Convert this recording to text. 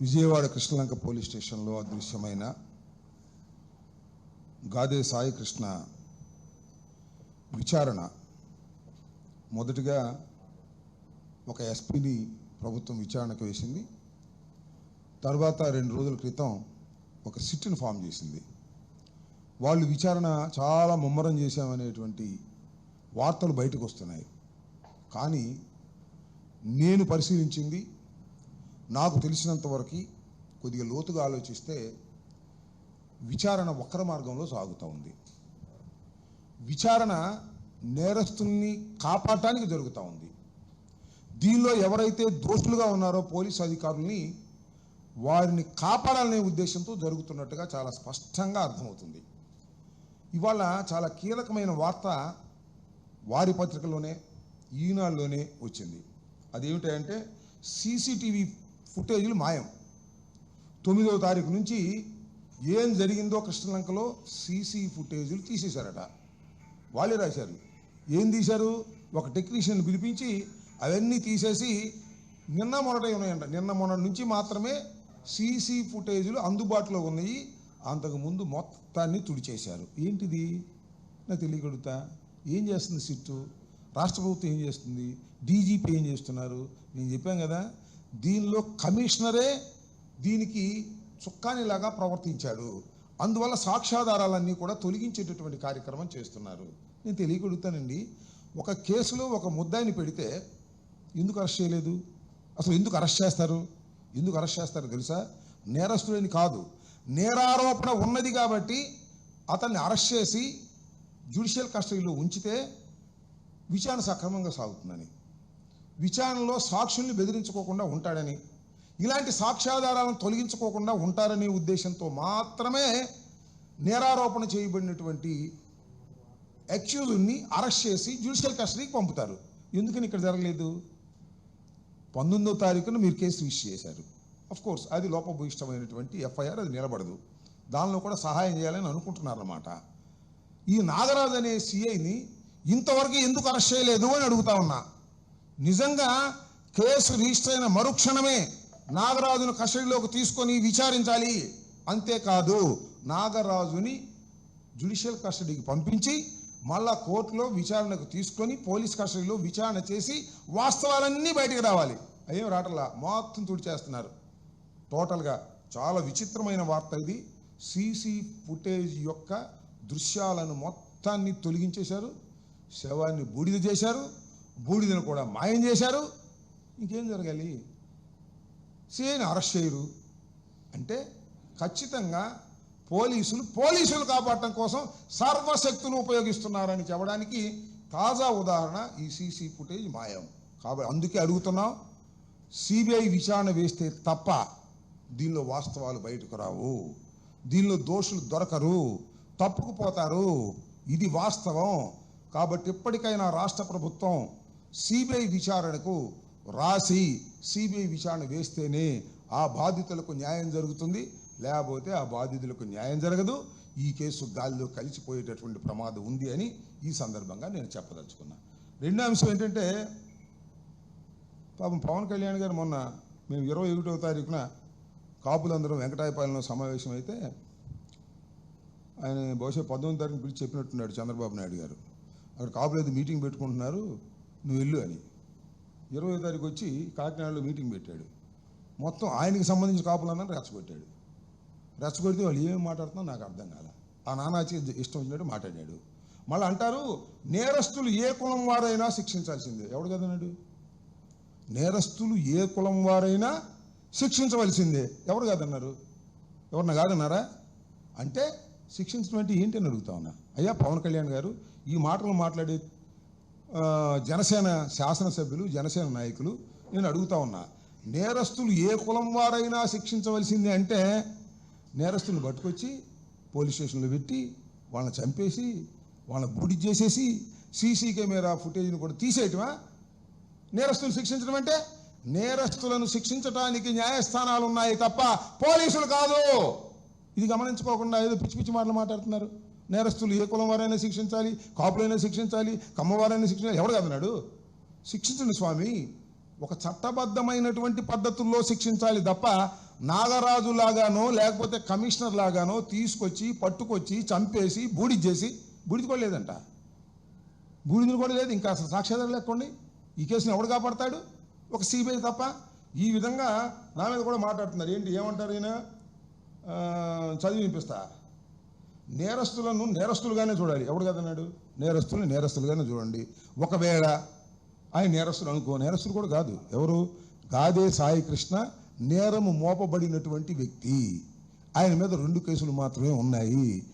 Vijayawada Krishnalanka police స్టేషన్లో అదృశ్యమైన గాదే సాయి కృష్ణ విచారణ మొదటిగా ఒక ఎస్పీని ప్రభుత్వం విచారణకు వేసింది. తర్వాత 2 రోజుల క్రితం ఒక సిట్ని ఫామ్ చేసింది. వాళ్ళు విచారణ చాలా ముమ్మరం చేశామనేటువంటి వార్తలు బయటకు వస్తున్నాయి. కానీ నేను పరిశీలించింది, నాకు తెలిసినంతవరకు కొద్దిగా లోతుగా ఆలోచిస్తే విచారణ వక్ర మార్గంలో సాగుతూ ఉంది. విచారణ నేరస్తుల్ని కాపాడటానికి జరుగుతూ ఉంది. దీనిలో ఎవరైతే దోషులుగా ఉన్నారో పోలీసు అధికారుల్ని వారిని కాపాడాలనే ఉద్దేశంతో జరుగుతున్నట్టుగా చాలా స్పష్టంగా అర్థమవుతుంది. ఇవాళ చాలా కీలకమైన వార్త వారి పత్రికలోనే ఈనాడులోనే వచ్చింది. అదేమిటంటే సీసీటీవీ ఫుటేజీలు మాయం. 9వ తారీఖు నుంచి ఏం జరిగిందో కృష్ణలంకలో సీసీ ఫుటేజీలు తీసేశారట. వాళ్ళే రాశారు. ఏం తీశారు? ఒక టెక్నీషియన్ పిలిపించి అవన్నీ తీసేసి నిన్న మొన్నటే ఉన్నాయంట. నిన్న మొన్న నుంచి మాత్రమే సీసీ ఫుటేజీలు అందుబాటులో ఉన్నాయి. అంతకుముందు మొత్తాన్ని తుడిచేశారు. ఏంటిది? నాకు తెలియగలుగుతా. ఏం చేస్తుంది సిట్టు? రాష్ట్ర ప్రభుత్వం ఏం చేస్తుంది? డీజీపీ ఏం చేస్తున్నారు? నేను చెప్పాను కదా, దీనిలో కమిషనరే దీనికి చుక్కానిలాగా ప్రవర్తించాడు. అందువల్ల సాక్ష్యాధారాలన్నీ కూడా తొలగించేటటువంటి కార్యక్రమం చేస్తున్నారు. నేను తెలియగలుగుతానండి, ఒక కేసులో ఒక ముద్దాయిని పెడితే ఎందుకు అరెస్ట్ చేయలేదు? అసలు ఎందుకు అరెస్ట్ చేస్తారు? ఎందుకు అరెస్ట్ చేస్తారు తెలుసా? నేరస్తులని కాదు, నేరారోపణ ఉన్నది కాబట్టి అతన్ని అరెస్ట్ చేసి జ్యుడిషియల్ కస్టడీలో ఉంచితే విచారణ సక్రమంగా సాగుతుందని, విచారణలో సాక్షుల్ని బెదిరించుకోకుండా ఉంటాడని, ఇలాంటి సాక్ష్యాధారాలను తొలగించుకోకుండా ఉంటారనే ఉద్దేశంతో మాత్రమే నేరారోపణ చేయబడినటువంటి అక్యూజ్ని అరెస్ట్ చేసి జ్యుడిషియల్ కస్టడీకి పంపుతారు. ఎందుకని ఇక్కడ జరగలేదు? 19వ తారీఖున మీరు కేసు రిజిస్టర్ చేశారు. కోర్స్ అది లోపభూయిష్టమైనటువంటి ఎఫ్ఐఆర్, అది నిలబడదు. దానిలో కూడా సహాయం చేయాలని అనుకుంటున్నారన్నమాట. ఈ నాగరాజు అనే సిఐని ఇంతవరకు ఎందుకు అరెస్ట్ చేయలేదు అని అడుగుతా ఉన్నా. నిజంగా కేసు రిజిస్టర్ అయిన మరుక్షణమే నాగరాజును కస్టడీలోకి తీసుకొని విచారించాలి. అంతేకాదు, నాగరాజుని జ్యుడిషియల్ కస్టడీకి పంపించి మళ్ళా కోర్టులో విచారణకు తీసుకొని పోలీస్ కస్టడీలో విచారణ చేసి వాస్తవాలన్నీ బయటకు రావాలి. అయ్యేం రాటల్లా, మొత్తం తుడిచేస్తున్నారు టోటల్గా. చాలా విచిత్రమైన వార్త ఇది. సీసీ ఫుటేజ్ యొక్క దృశ్యాలను మొత్తాన్ని తొలగించేశారు, శవాన్ని బూడిద చేశారు, బూడిదను కూడా మాయం చేశారు. ఇంకేం జరగాలి? సీఐని అరెస్ట్ చేయరు అంటే ఖచ్చితంగా పోలీసులు కాపాడటం కోసం సర్వశక్తులు ఉపయోగిస్తున్నారని చెప్పడానికి తాజా ఉదాహరణ ఈ సీసీ ఫుటేజ్ మాయం. కాబట్టి అందుకే అడుగుతున్నాం, సిబిఐ విచారణ వేస్తే తప్ప దీనిలో వాస్తవాలు బయటకు రావు, దీనిలో దోషులు దొరకరు, తప్పుకుపోతారు. ఇది వాస్తవం. కాబట్టి ఎప్పటికైనా రాష్ట్ర ప్రభుత్వం సిబిఐ విచారణకు రాసి సిబిఐ విచారణ వేస్తేనే ఆ బాధితులకు న్యాయం జరుగుతుంది. లేకపోతే ఆ బాధితులకు న్యాయం జరగదు. ఈ కేసు గాలిలో కలిసిపోయేటటువంటి ప్రమాదం ఉంది అని ఈ సందర్భంగా నేను చెప్పదలుచుకున్నా. రెండో అంశం ఏంటంటే, పాపం పవన్ కళ్యాణ్ గారు మొన్న మేము 21వ తారీఖున కాపులందరం వెంకటాయపాలెంలో సమావేశం అయితే ఆయన బహుశా 19వ తారీఖున పిలిచి చెప్పినట్టున్నాడు చంద్రబాబు నాయుడు గారు, అక్కడ కాపులేదు మీటింగ్ పెట్టుకుంటున్నారు నువ్వు వెళ్ళు అని. 20వ తారీఖు వచ్చి కాకినాడలో మీటింగ్ పెట్టాడు. మొత్తం ఆయనకి సంబంధించిన కాపులందరూ రెచ్చగొట్టాడు. రెచ్చగొడితే వాళ్ళు ఏమేమి మాట్లాడుతున్నా నాకు అర్థం కాల. ఆ నానాచి ఇష్టం వచ్చినట్టు మాట్లాడాడు. మళ్ళీ అంటారు నేరస్తులు ఏ కులం వారైనా శిక్షించాల్సిందే. ఎవడు కదన్నాడు? నేరస్తులు ఏ కులం వారైనా శిక్షించవలసిందే. ఎవరు కాదన్నారు? ఎవరన్నా కాదన్నారా? అంటే శిక్షించడం అంటే ఏంటి అని అడుగుతా ఉన్నా. అయ్యా పవన్ కళ్యాణ్ గారు, ఈ మాటలు మాట్లాడే జనసేన శాసనసభ్యులు, జనసేన నాయకులు, నేను అడుగుతా ఉన్నా, నేరస్తులు ఏ కులం వారైనా శిక్షించవలసిందే అంటే నేరస్తులను పట్టుకొచ్చి పోలీస్ స్టేషన్లో పెట్టి వాళ్ళని చంపేసి వాళ్ళని బూడి చేసేసి సీసీ కెమెరా ఫుటేజ్ని కూడా తీసేయటమా నేరస్తులు శిక్షించడం అంటే? నేరస్తులను శిక్షించడానికి న్యాయస్థానాలు ఉన్నాయి తప్ప పోలీసులు కాదు. ఇది గమనించుకోకుండా ఏదో పిచ్చి పిచ్చి మాటలు మాట్లాడుతున్నారు. నేరస్తులు ఏ కులం వారైనా శిక్షించాలి, కాపులైనా శిక్షించాలి, కమ్మవారైనా శిక్షించాలి. ఎవడు కాదన్నాడు? శిక్షించండి స్వామి. ఒక చట్టబద్ధమైనటువంటి పద్ధతుల్లో శిక్షించాలి తప్ప నాగరాజు లాగానో లేకపోతే కమిషనర్ లాగానో తీసుకొచ్చి పట్టుకొచ్చి చంపేసి బూడిద చేసి, బూడిద కూడా లేదంట, బూడిదలు కూడా లేదు, ఇంకా అసలు సాక్ష్యాధారం లేకండి ఈ కేసుని ఎవడు కాపాడతాడు? ఒక సిబిఐ తప్ప. ఈ విధంగా నా మీద కూడా మాట్లాడుతున్నారు. ఏంటి ఏమంటారు ఈయన? చదివి వినిపిస్తా. నేరస్తులను నేరస్తులుగానే చూడాలి. ఎవడు కదన్నాడు? నేరస్తులు నేరస్తులుగానే చూడండి. ఒకవేళ ఆయన నేరస్తులు అనుకో, నేరస్తులు కూడా కాదు, ఎవరు? గాదే సాయి కృష్ణ నేరము మోపబడినటువంటి వ్యక్తి. ఆయన మీద 2 కేసులు మాత్రమే ఉన్నాయి.